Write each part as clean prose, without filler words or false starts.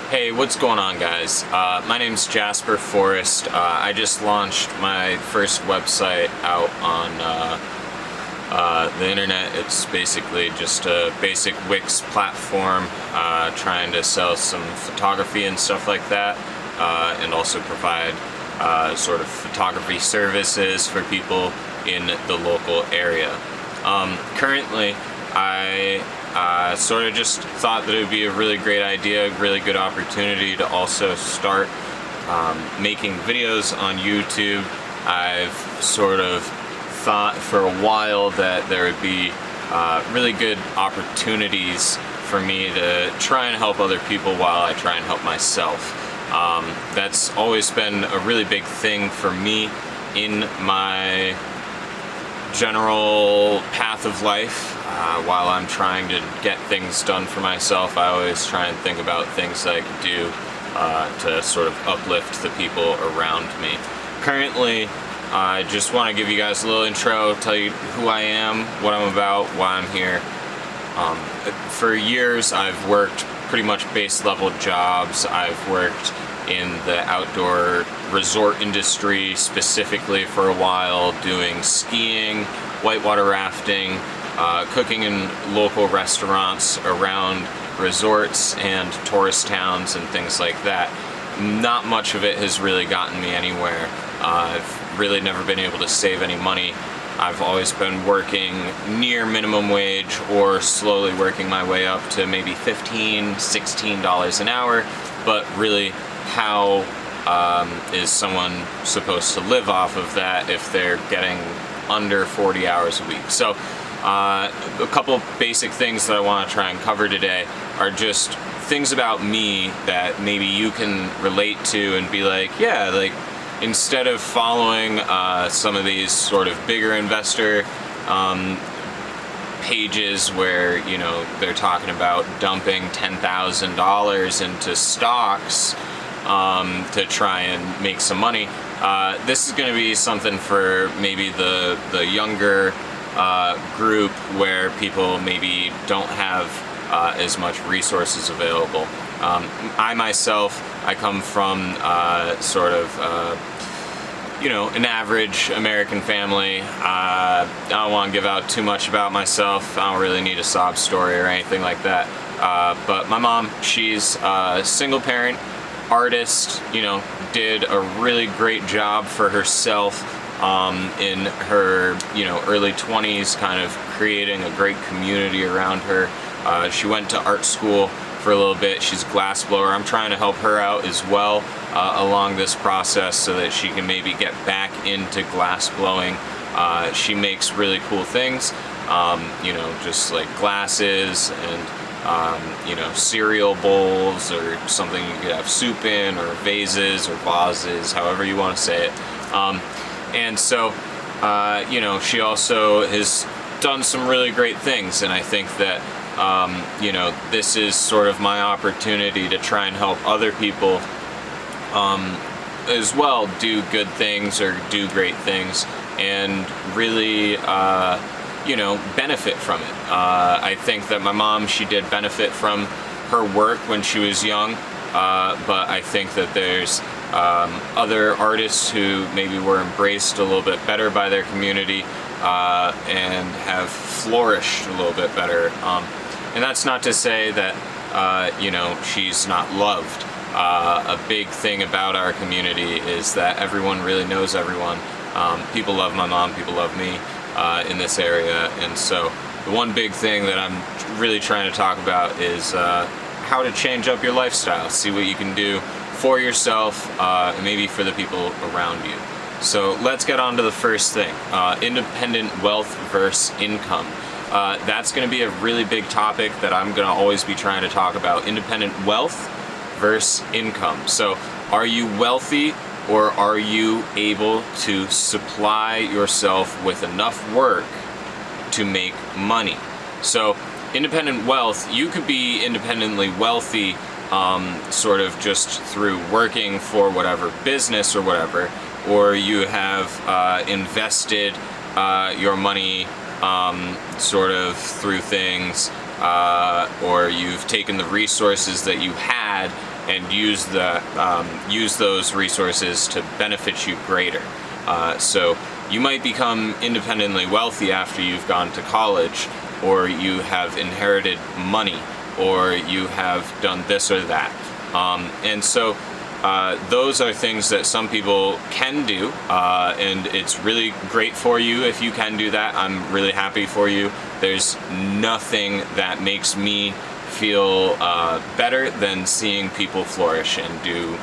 Hey, what's going on, guys? My name's Jasper Forrest. I just launched my first website out on the internet. It's basically just a basic Wix platform, trying to sell some photography and stuff like that, and also provide sort of photography services for people in the local area. Currently, I sort of just thought that it would be a really great idea, really good opportunity to also start making videos on YouTube. I've sort of thought for a while that there would be really good opportunities for me to try and help other people while I try and help myself. That's always been a really big thing for me in my general path of life. While I'm trying to get things done for myself, I always try and think about things that I could do to sort of uplift the people around me. Currently, I just want to give you guys a little intro, tell you who I am, what I'm about, why I'm here. For years, I've worked pretty much base level jobs. I've worked in the outdoor resort industry specifically for a while, doing skiing, whitewater rafting, cooking in local restaurants around resorts and tourist towns and things like that. Not much of it has really gotten me anywhere. I've really never been able to save any money. I've always been working near minimum wage or slowly working my way up to maybe $15, $16 an hour, but really how is someone supposed to live off of that if they're getting under 40 hours a week? So a couple basic things that I want to try and cover today are just things about me that maybe you can relate to and be like, yeah, like instead of following some of these sort of bigger investor pages where, you know, they're talking about dumping $10,000 into stocks to try and make some money. This is going to be something for maybe the younger group where people maybe don't have as much resources available. I myself, I come from sort of an average American family. I don't want to give out too much about myself. I don't really need a sob story or anything like that. But my mom, she's a single parent, artist, did a really great job for herself in her, early 20s, kind of creating a great community around her. She went to art school for a little bit. She's a glassblower. I'm trying to help her out as well along this process so that she can maybe get back into glass blowing. She makes really cool things, just like glasses and cereal bowls or something you could have soup in, or vases or vases, however you want to say it. And so, she also has done some really great things, and I think that this is sort of my opportunity to try and help other people as well do good things or do great things and really benefit from it. I think that my mom, she did benefit from her work when she was young, but I think that there's other artists who maybe were embraced a little bit better by their community and have flourished a little bit better. And that's not to say that, she's not loved. A big thing about our community is that everyone really knows everyone. People love my mom, people love me in this area. And so the one big thing that I'm really trying to talk about is how to change up your lifestyle, see what you can do for yourself and maybe for the people around you. So let's get on to the first thing, independent wealth versus income. That's going to be a really big topic that I'm going to always be trying to talk about, independent wealth versus income. So are you wealthy, or are you able to supply yourself with enough work to make money? So independent wealth, you could be independently wealthy sort of just through working for whatever business or whatever, or you have invested your money sort of through things or you've taken the resources that you had and use those resources to benefit you greater. So you might become independently wealthy after you've gone to college, or you have inherited money, or you have done this or that. And so those are things that some people can do, and it's really great for you if you can do that. I'm really happy for you. There's nothing that makes me feel better than seeing people flourish and do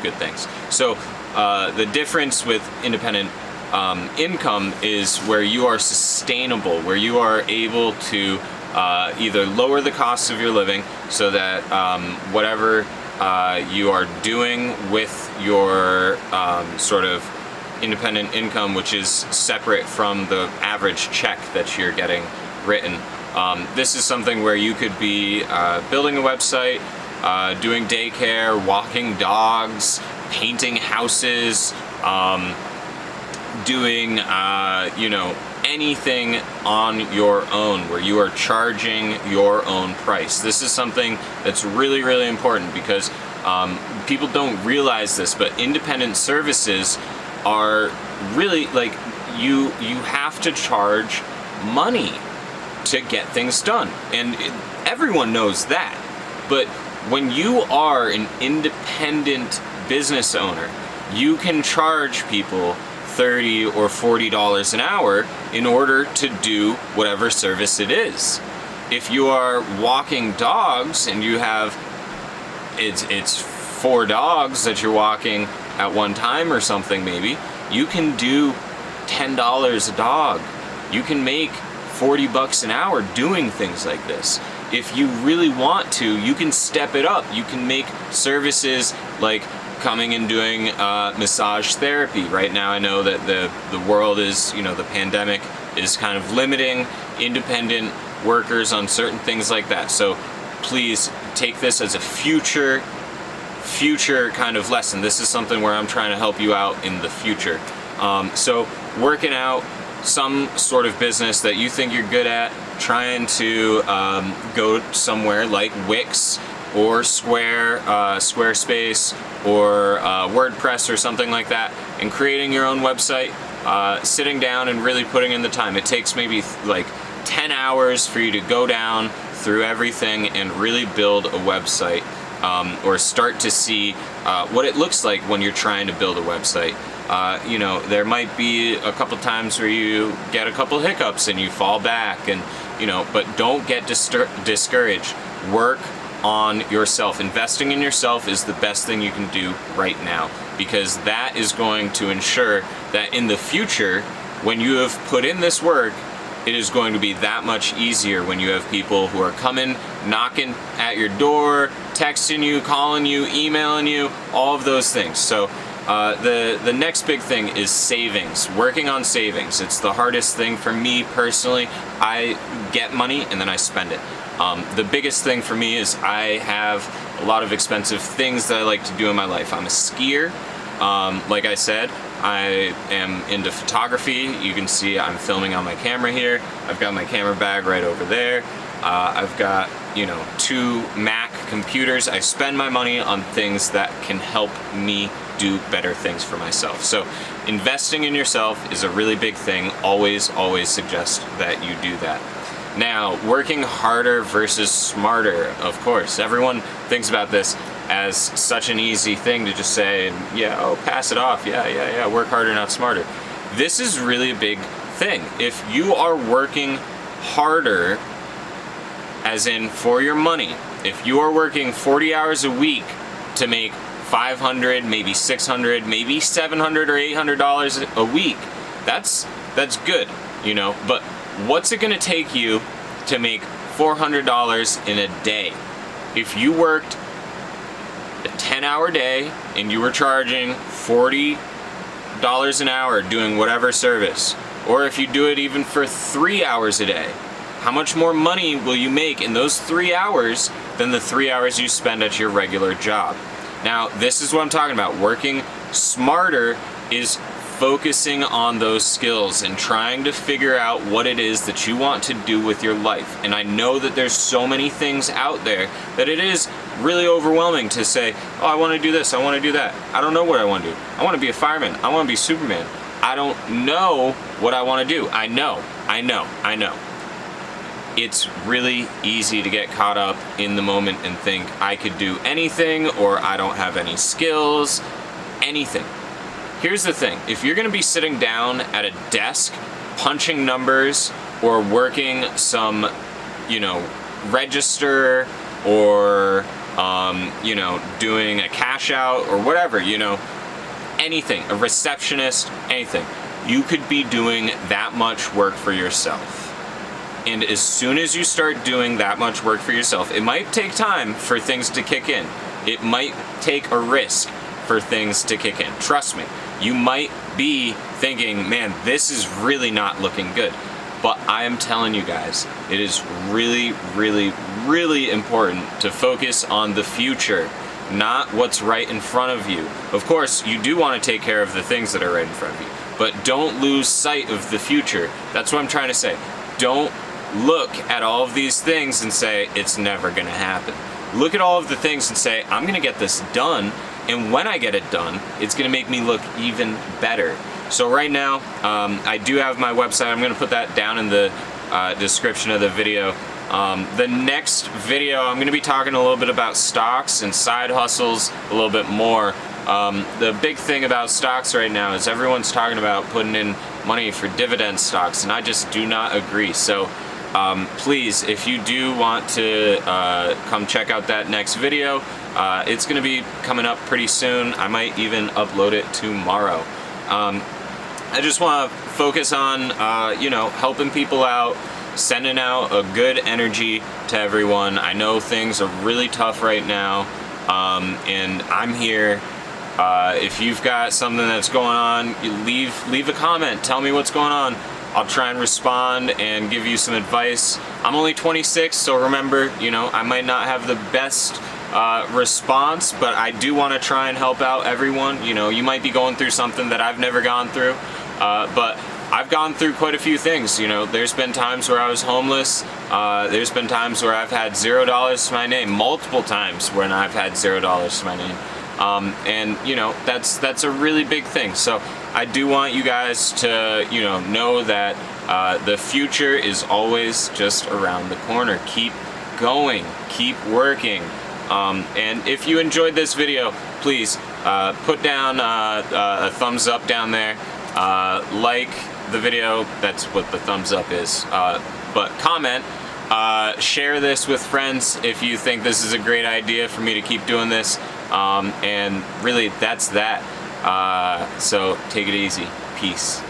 good things. So the difference with independent income is where you are sustainable, where you are able to either lower the costs of your living so that whatever you are doing with your sort of independent income, which is separate from the average check that you're getting written. This is something where you could be building a website, doing daycare, walking dogs, painting houses, doing anything on your own, where you are charging your own price. This is something that's really, really important, because people don't realize this, but independent services are really like you have to charge money to get things done, and everyone knows that. But when you are an independent business owner, you can charge people $30 or $40 an hour in order to do whatever service it is. If you are walking dogs and you have it's 4 dogs that you're walking at one time or something, maybe you can do $10 a dog. You can make $40 an hour doing things like this. If you really want to, you can step it up. You can make services like coming and doing massage therapy. Right now I know that the world is, the pandemic is kind of limiting independent workers on certain things like that. So please take this as a future kind of lesson. This is something where I'm trying to help you out in the future. So working out some sort of business that you think you're good at, trying to go somewhere like Wix or Squarespace or WordPress or something like that, and creating your own website, sitting down and really putting in the time. It takes maybe like 10 hours for you to go down through everything and really build a website, or start to see what it looks like when you're trying to build a website. There might be a couple times where you get a couple hiccups and you fall back, and but don't get discouraged. Work on yourself. Investing in yourself is the best thing you can do right now, because that is going to ensure that in the future, when you have put in this work, it is going to be that much easier when you have people who are coming, knocking at your door, texting you, calling you, emailing you, all of those things. So the next big thing is savings, working on savings. It's the hardest thing for me personally. I get money and then I spend it. The biggest thing for me is I have a lot of expensive things that I like to do in my life. I'm a skier. Like I said, I am into photography. You can see I'm filming on my camera here. I've got my camera bag right over there. I've got 2 Mac computers. I spend my money on things that can help me do better things for myself. So investing in yourself is a really big thing. Always suggest that you do that. Now, working harder versus smarter, of course. Everyone thinks about this as such an easy thing to just say, pass it off. Yeah, work harder, not smarter. This is really a big thing. If you are working harder, as in for your money, if you are working 40 hours a week to make $500, maybe $600, maybe $700 or $800 a week, that's good, but what's it gonna take you to make $400 in a day? If you worked a 10-hour day and you were charging $40 an hour doing whatever service, or if you do it even for 3 hours a day, how much more money will you make in those 3 hours than the 3 hours you spend at your regular job? Now, this is what I'm talking about. Working smarter is focusing on those skills and trying to figure out what it is that you want to do with your life. And I know that there's so many things out there that it is really overwhelming to say, oh, I want to do this, I want to do that. I don't know what I want to do. I want to be a fireman. I want to be Superman. I don't know what I want to do. I know. It's really easy to get caught up in the moment and think I could do anything, or I don't have any skills, anything. Here's the thing, if you're gonna be sitting down at a desk, punching numbers, or working some, register, or, doing a cash out, or whatever, anything, a receptionist, anything, you could be doing that much work for yourself. And as soon as you start doing that much work for yourself, it might take time for things to kick in. It might take a risk for things to kick in. Trust me, you might be thinking, man, this is really not looking good. But I am telling you guys, it is really, really, really important to focus on the future, not what's right in front of you. Of course, you do want to take care of the things that are right in front of you, but don't lose sight of the future. That's what I'm trying to say. Don't look at all of these things and say, it's never gonna happen. Look at all of the things and say, I'm gonna get this done, and when I get it done, it's gonna make me look even better. So right now, I do have my website. I'm gonna put that down in the description of the video. The next video, I'm gonna be talking a little bit about stocks and side hustles a little bit more. The big thing about stocks right now is everyone's talking about putting in money for dividend stocks, and I just do not agree. So please, if you do want to come check out that next video, it's going to be coming up pretty soon. I might even upload it tomorrow. I just want to focus on, helping people out, sending out a good energy to everyone. I know things are really tough right now, and I'm here. If you've got something that's going on, you leave a comment. Tell me what's going on. I'll try and respond and give you some advice. I'm only 26, so remember, I might not have the best response, but I do want to try and help out everyone. You might be going through something that I've never gone through, but I've gone through quite a few things. There's been times where I was homeless. There's been times where I've had $0 to my name, multiple times when I've had $0 to my name. And that's a really big thing. So I do want you guys to know that the future is always just around the corner. Keep going, keep working, and if you enjoyed this video, please put down a thumbs up down there, like the video, that's what the thumbs up is, but comment. Share this with friends if you think this is a great idea for me to keep doing this, and really that's that. So take it easy. Peace.